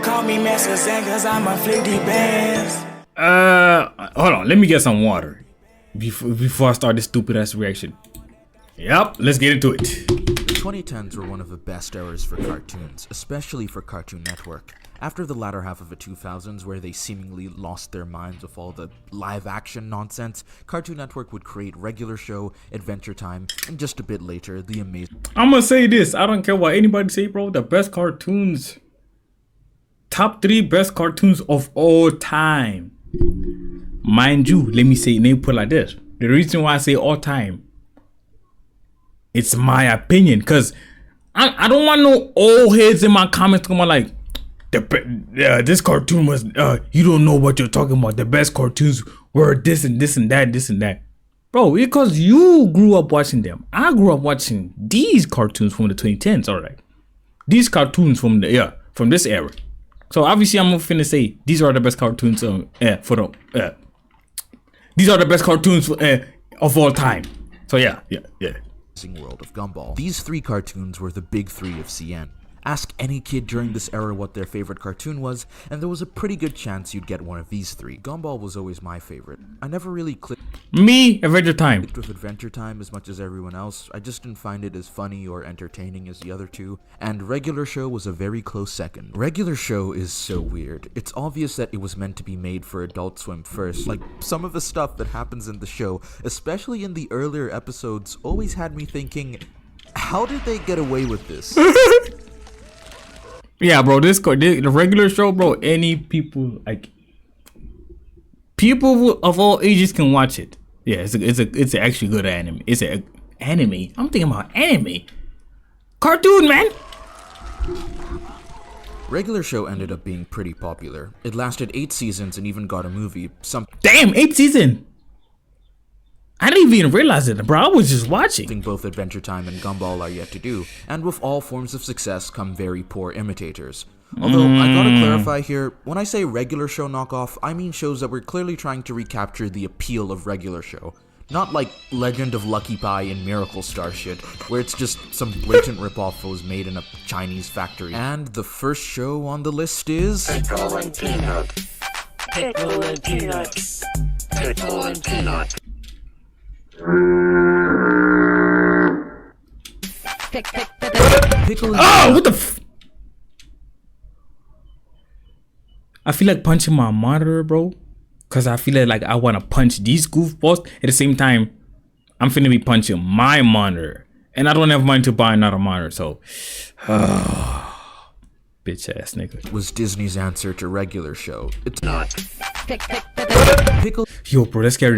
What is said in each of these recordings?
Call me Master Zen cause I'm a flicky bands. Hold on, let me get some water before I start this stupid ass reaction. Yep, let's get into it. The 2010s were one of the best eras for cartoons, especially for Cartoon Network. After the latter half of the 2000s, where they seemingly lost their minds with all the live-action nonsense, Cartoon Network would create Regular Show, Adventure Time, and just a bit later, the amazing... I'm gonna say this, I don't care what anybody say, bro, the best cartoons, top 3 best cartoons of all time. Mind you, let me put it like this. The reason why I say all time, it's my opinion, because I don't want no old heads in my comments going like, this cartoon was, you don't know what you're talking about. The best cartoons were this and this and that, this and that. Bro, because you grew up watching them. I grew up watching these cartoons from the 2010s, alright. These cartoons from from this era. So obviously I'm finna say these are the best cartoons these are the best cartoons of all time. So yeah. World of Gumball. These 3 cartoons were the big 3 of CN. Ask any kid during this era what their favorite cartoon was, and there was a pretty good chance you'd get one of these 3. Gumball was always my favorite. I never really clicked Adventure Time with Adventure Time as much as everyone else. I just didn't find it as funny or entertaining as the other 2, and Regular Show was a very close second. Regular Show is so weird. It's obvious that it was meant to be made for Adult Swim first. Like, some of the stuff that happens in the show, especially in the earlier episodes, always had me thinking, how did they get away with this? Yeah, bro, the Regular Show, bro, any people, like, people of all ages can watch it. Yeah, it's actually good anime. It's an anime. I'm thinking about anime. Cartoon, man. Regular Show ended up being pretty popular. It lasted 8 seasons and even got a movie. Damn, 8 seasons. I didn't even realize it, bro. I was just watching. Something both Adventure Time and Gumball are yet to do. And with all forms of success come very poor imitators. Although, I gotta clarify here, when I say Regular Show knockoff, I mean shows that were clearly trying to recapture the appeal of Regular Show. Not like Legend of Lucky Pie and Miracle Star shit, where it's just some blatant ripoff that was made in a Chinese factory. And the first show on the list is... Pickle and Peanut. Pickle and Peanut. Pickle and Peanut. Pickle and Oh, what the f... I feel like punching my monitor, bro. Because I feel like I want to punch these goofballs. At the same time, I'm finna be punching my monitor. And I don't have money to buy another monitor, so... bitch ass nigga. Was Disney's answer to Regular Show. It's not. Pickle... Yo, bro, it scared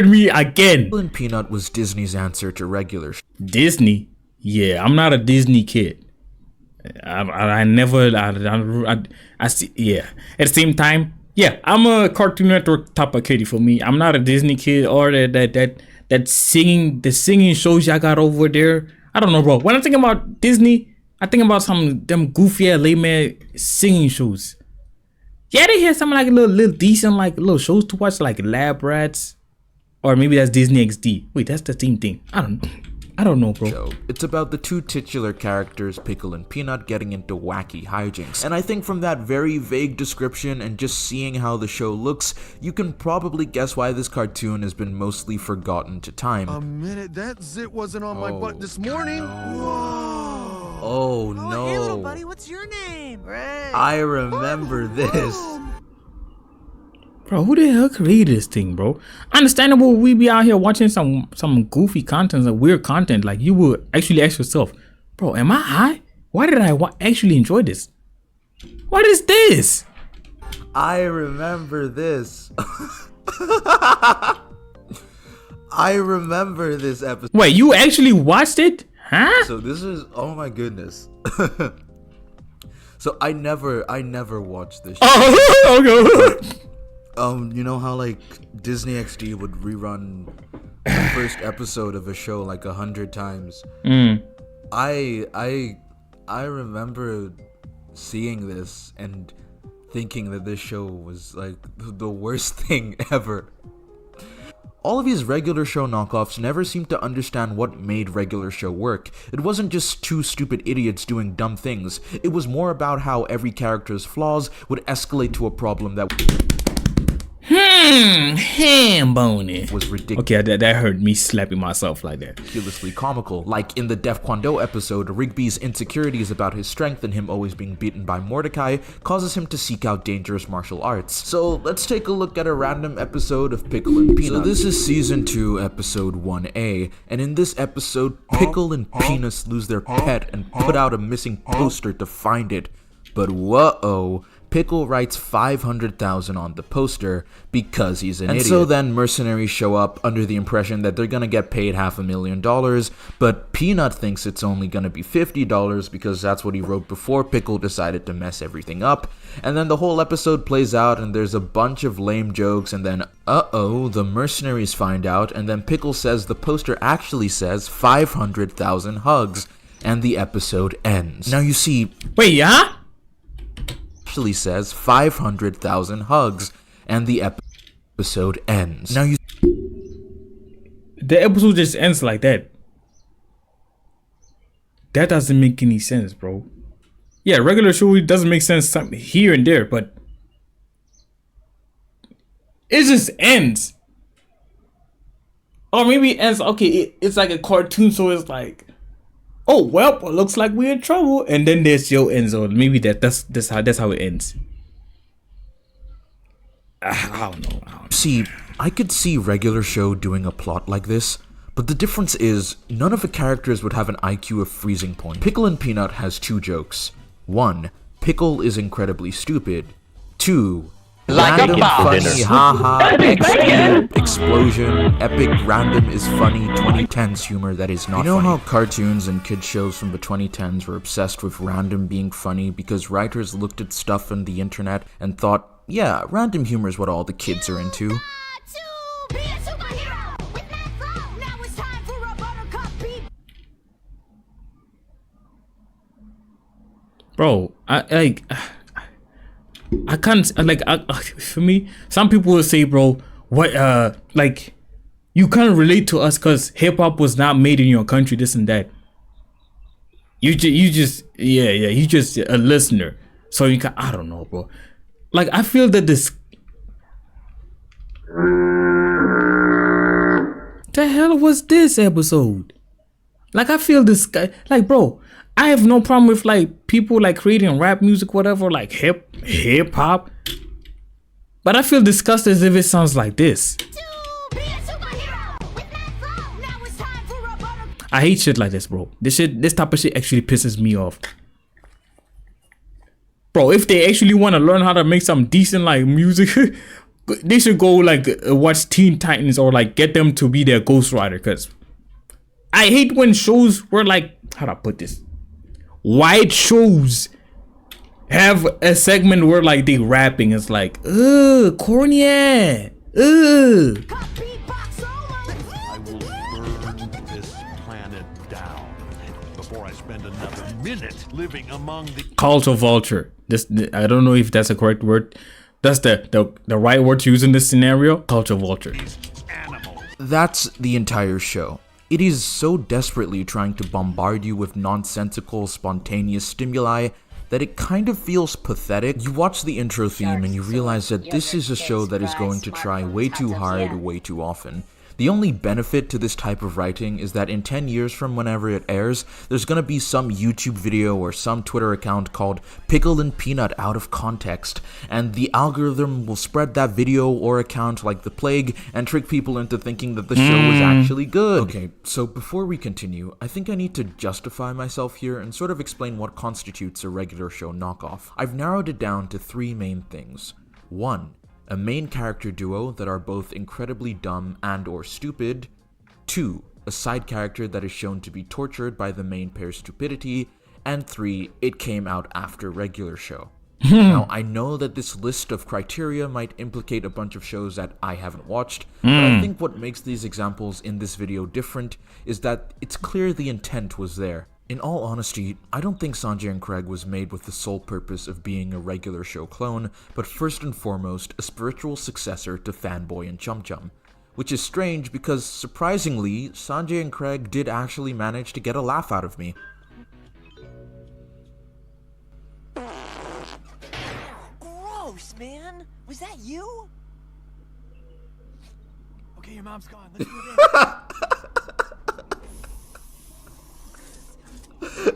me again. Pickle and Peanut was Disney's answer to Regular Show. Disney? Yeah, I'm not a Disney kid. I see, yeah. At the same time, yeah, I'm a Cartoon Network type of kitty for me. I'm not a Disney kid or that singing shows y'all got over there. I don't know, bro. When I'm thinking about Disney, I think about some them goofy ass lame singing shows. Yeah, they had some like little decent like little shows to watch, like Lab Rats, or maybe that's Disney XD. Wait, that's the same thing. I don't know, bro. It's about the 2 titular characters, Pickle and Peanut, getting into wacky hijinks. And I think from that very vague description and just seeing how the show looks, you can probably guess why this cartoon has been mostly forgotten to time. A minute, that zit wasn't on my butt this morning. Whoa. Oh no. Hey little buddy, what's your name? Ray. I remember this. Bro, who the hell created this thing, bro? Understandable, we be out here watching some goofy content, some weird content. Like, you would actually ask yourself, bro, am I high? Why did I actually enjoy this? What is this? I remember this. I remember this episode. Wait, you actually watched it? Huh? So this is, oh my goodness. So I never watched this show. Oh, okay. You know how like Disney XD would rerun the first episode of a show like 100 times. I remember seeing this and thinking that this show was like the worst thing ever. All of his regular show knockoffs never seemed to understand what made regular show work. It wasn't just two stupid idiots doing dumb things. It was more about how every character's flaws would escalate to a problem that ham boning was ridiculous. Okay, that hurt me slapping myself like that. Ridiculously comical. Like in the Def Kwon-do episode, Rigby's insecurities about his strength and him always being beaten by Mordecai causes him to seek out dangerous martial arts. So let's take a look at a random episode of Pickle and Peanut. So this is season 2, episode 1A, and in this episode, Pickle and Peanut lose their pet and put out a missing poster to find it. But whoa, Pickle writes 500,000 on the poster because he's an idiot. So then mercenaries show up under the impression that they're gonna get paid $500,000, but Peanut thinks it's only gonna be $50 because that's what he wrote before Pickle decided to mess everything up. And then the whole episode plays out and there's a bunch of lame jokes, and then the mercenaries find out, and then Pickle says the poster actually says 500,000 hugs, and the episode ends. Now you see, Wait, yeah? actually says 500,000 hugs, and the episode ends. Now The episode just ends like that. That doesn't make any sense, bro. Yeah, regular show doesn't make sense here and there, but it just ends. Or maybe it ends, okay, it's like a cartoon, so it's like, oh well, it looks like we're in trouble, and then there's your end zone. Maybe that's how it ends. I don't know. see, I could see regular show doing a plot like this, but the difference is none of the characters would have an IQ of freezing point. Pickle and Peanut has 2 jokes. 1, Pickle is incredibly stupid. 2, Like random a bomb. funny, haha, explosion, epic random is funny 2010s humor that is not funny. You know how cartoons and kid shows from the 2010s were obsessed with random being funny because writers looked at stuff on the internet and thought, yeah, random humor is what all the kids are into. Bro, I can't, like, for me, some people will say, bro, what, like, you can't relate to us because hip-hop was not made in your country, this and that. You just a listener. So you can, I don't know, bro. Like, I feel that this, the hell was this episode? Like, I feel this guy, like, bro, I have no problem with like people like creating rap music, whatever, like hip hop. But I feel disgusted as if it sounds like this. I hate shit like this, bro. This type of shit actually pisses me off. Bro, if they actually want to learn how to make some decent like music, they should go like watch Teen Titans or like get them to be their ghostwriter. Cause I hate when shows were like, how do I put this? White shows have a segment where like they rapping. It's like, corny. I will burn this planet down before I spend another minute living among the Culture vulture. This, I don't know if that's a correct word. That's the right word to use in this scenario. Culture vulture. animals. That's the entire show. It is so desperately trying to bombard you with nonsensical, spontaneous stimuli that it kind of feels pathetic. You watch the intro theme and you realize that this is a show that is going to try way too hard, way too often. The only benefit to this type of writing is that in 10 years from whenever it airs, there's gonna be some YouTube video or some Twitter account called Pickle and Peanut Out of Context, and the algorithm will spread that video or account like the plague and trick people into thinking that the show was actually good. Okay, so before we continue, I think I need to justify myself here and sort of explain what constitutes a regular show knockoff. I've narrowed it down to 3 main things. 1. A main character duo that are both incredibly dumb and or stupid. 2. A side character that is shown to be tortured by the main pair's stupidity. And 3. It came out after regular show. Now, I know that this list of criteria might implicate a bunch of shows that I haven't watched, but I think what makes these examples in this video different is that it's clear the intent was there. In all honesty, I don't think Sanjay and Craig was made with the sole purpose of being a regular show clone, but first and foremost, a spiritual successor to Fanboy and Chum Chum. which is strange because, surprisingly, Sanjay and Craig did actually manage to get a laugh out of me. Gross, man. Was that you? Okay, your mom's gone. Let's move in.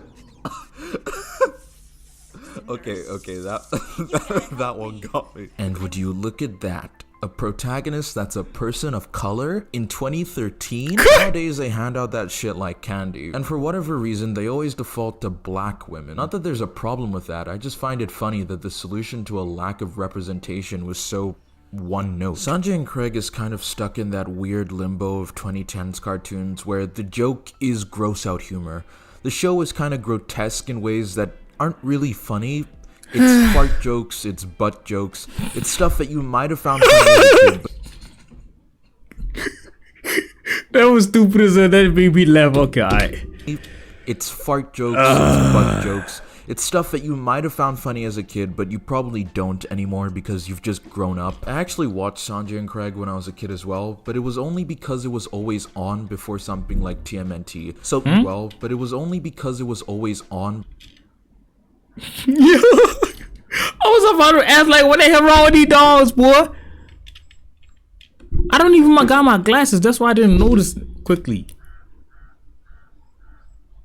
Okay, that one got me. And would you look at that? A protagonist that's a person of color in 2013? Nowadays they hand out that shit like candy. And for whatever reason, they always default to black women. Not that there's a problem with that, I just find it funny that the solution to a lack of representation was so one note. Sanjay and Craig is kind of stuck in that weird limbo of 2010s cartoons where the joke is gross out humor. The show is kind of grotesque in ways that aren't really funny. It's fart jokes, it's butt jokes, it's stuff that you might have found funny as a kid, That was stupid as that made me laugh. Okay, it's fart jokes, it's butt jokes. It's stuff that you might have found funny as a kid, but you probably don't anymore because you've just grown up. I actually watched Sanjay and Craig when I was a kid as well, but it was only because it was always on before something like TMNT. But it was only because it was always on. Yeah. I was about to ask, like, what the hell wrong with these dogs, boy? I don't even got my glasses. That's why I didn't notice quickly.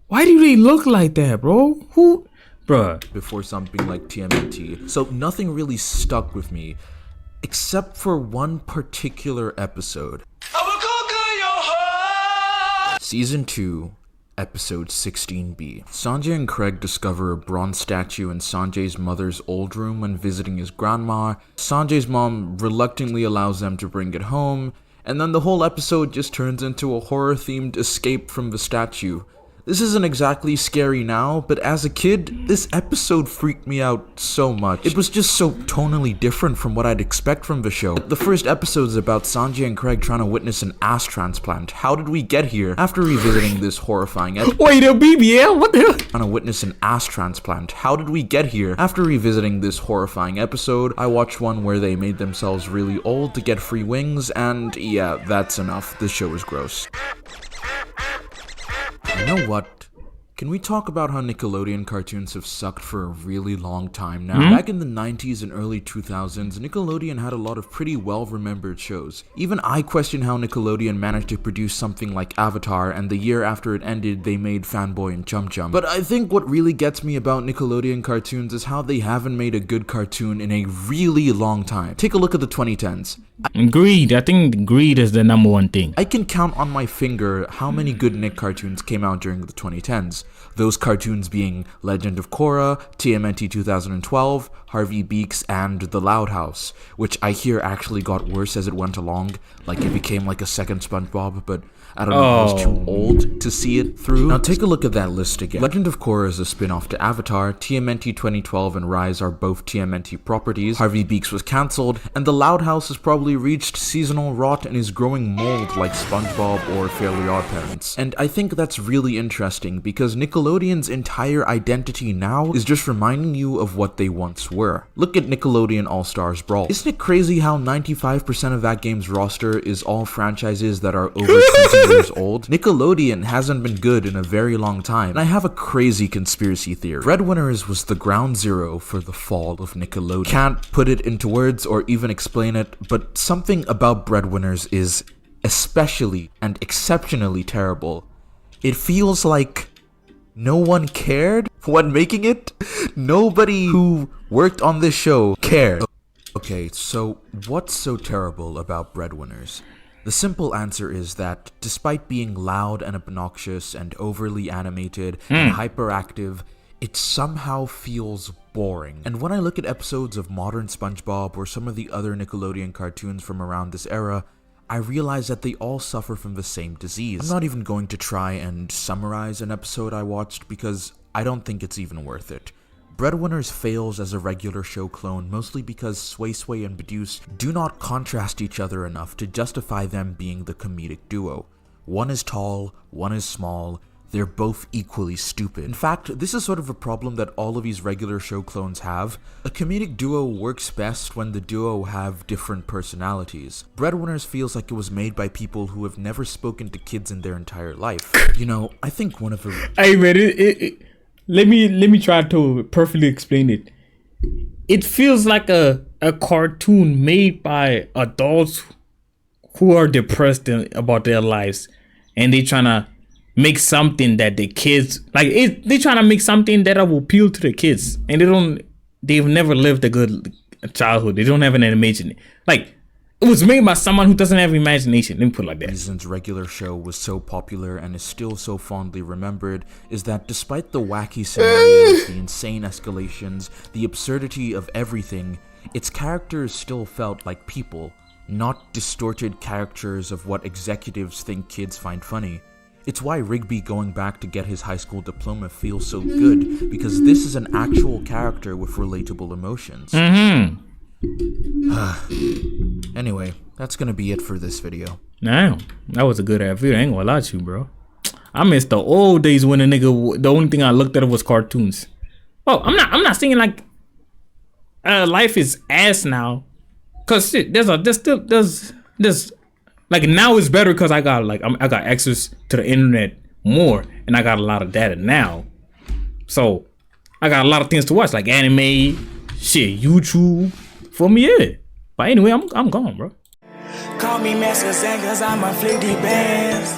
Why do they look like that, bro? Who? Bruh. Before something like TMNT. So nothing really stuck with me, except for one particular episode. Season 2, Episode 16B. Sanjay and Craig discover a bronze statue in Sanjay's mother's old room when visiting his grandma. Sanjay's mom reluctantly allows them to bring it home, and then the whole episode just turns into a horror-themed escape from the statue. This isn't exactly scary now, but as a kid, this episode freaked me out so much. It was just so tonally different from what I'd expect from the show. The first episode is about Sanjay and Craig trying to witness an ass transplant. How did we get here? After revisiting this horrifying episode, Wait, a BBL? What the hell? trying to witness an ass transplant. How did we get here? After revisiting this horrifying episode, I watched one where they made themselves really old to get free wings, and yeah, that's enough. This show is gross. You know what? Can we talk about how Nickelodeon cartoons have sucked for a really long time now? Back in the 90s and early 2000s, Nickelodeon had a lot of pretty well-remembered shows. Even I question how Nickelodeon managed to produce something like Avatar, and the year after it ended, they made Fanboy and Chum Chum. But I think what really gets me about Nickelodeon cartoons is how they haven't made a good cartoon in a really long time. Take a look at the 2010s. Greed. I think greed is the number one thing. I can count on my finger how many good Nick cartoons came out during the 2010s. Those cartoons being Legend of Korra, TMNT 2012, Harvey Beaks, and The Loud House, which I hear actually got worse as it went along, like it became like a second SpongeBob, but I don't know, I was too old to see it through. Now take a look at that list again. Legend of Korra is a spin-off to Avatar, TMNT 2012 and Rise are both TMNT properties, Harvey Beaks was cancelled, and The Loud House has probably reached seasonal rot and is growing mold like SpongeBob or Fairly OddParents. And I think that's really interesting because Nickelodeon's entire identity now is just reminding you of what they once were. Look at Nickelodeon All-Stars Brawl. Isn't it crazy how 95% of that game's roster is all franchises that are over 20 years old? Nickelodeon hasn't been good in a very long time, and I have a crazy conspiracy theory. Breadwinners was the ground zero for the fall of Nickelodeon. Can't put it into words or even explain it, but something about Breadwinners is especially and exceptionally terrible. It feels like no one cared when making it. Nobody who worked on this show cared. Okay, so what's so terrible about Breadwinners? The simple answer is that despite being loud and obnoxious and overly animated and hyperactive, it somehow feels boring. And when I look at episodes of modern SpongeBob or some of the other Nickelodeon cartoons from around this era, I realize that they all suffer from the same disease. I'm not even going to try and summarize an episode I watched because I don't think it's even worth it. Breadwinners fails as a regular show clone mostly because Sway Sway and Beduce do not contrast each other enough to justify them being the comedic duo. One is tall, one is small, They're both equally stupid. In fact, this is sort of a problem that all of these regular show clones have. A comedic duo works best when the duo have different personalities. Breadwinners feels like it was made by people who have never spoken to kids in their entire life. You know, I think one of the... Hey man, let me try to perfectly explain it. It feels like a cartoon made by adults who are depressed about their lives, and they trying to make something that the kids like. They trying to make something that will appeal to the kids, and they've never lived a good childhood. They don't have an imagination. Like, it was made by someone who doesn't have imagination. Let me put it like that. Reasons regular show was so popular and is still so fondly remembered is that despite the wacky scenarios, the insane escalations, the absurdity of everything, its characters still felt like people, not distorted caricatures of what executives think kids find funny. It's why Rigby going back to get his high school diploma feels so good, because this is an actual character with relatable emotions. Anyway, that's gonna be it for this video. Damn, that was a good ass video. I ain't gonna lie to you, bro. I miss the old days when the only thing I looked at was cartoons. Oh, I'm not saying like life is ass now, cause shit, there's like now it's better because I got access to the internet more, and I got a lot of data now, so I got a lot of things to watch like anime, shit, YouTube. For me, yeah. But anyway, I'm gone, bro. Call me Master Zan, cause I'm a 50 bands.